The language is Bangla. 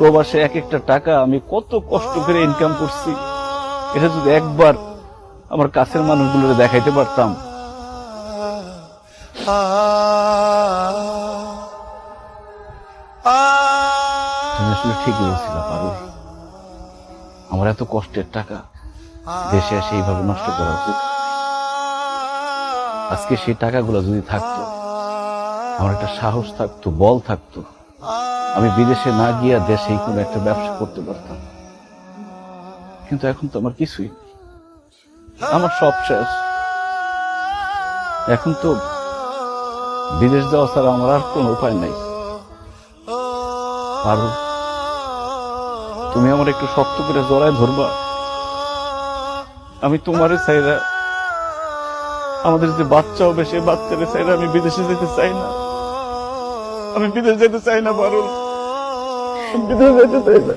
প্রবাসে এক একটা টাকা আমি কত কষ্ট করে ইনকাম করছি, এটা যদি একবার আমার কাছের মানুষগুলোরে দেখাইতে পারতাম। তুমি আসলে ঠিকই বলছিলা পারুল, আমার এত কষ্টের টাকা দেশে এসে এইভাবে নষ্ট করা উচিত। আজকে সেই টাকাগুলো যদি থাকতো, আমার একটা সাহস থাকতো, বল থাকতো, আমি বিদেশে না গিয়া দেশেই কোনো একটা ব্যবসা করতে পারতাম। কিন্তু এখন তো আমার কিছুই নেই, আমার সব শেষ। এখন তো বিদেশ যাওয়া ছাড়া আমার আর কোনো উপায় নাই। পারো, তুমি আমার একটু শক্ত করে জড়ায় ধরবা। আমি তোমারে চাইরা, আমাদের যে বাচ্চা হবে সেই বাচ্চারে চাইরা আমি বিদেশে যেতে চাই না। আমি বিদেশ যেতে চাই না পারুল, বিদেশ যেতে চাই না।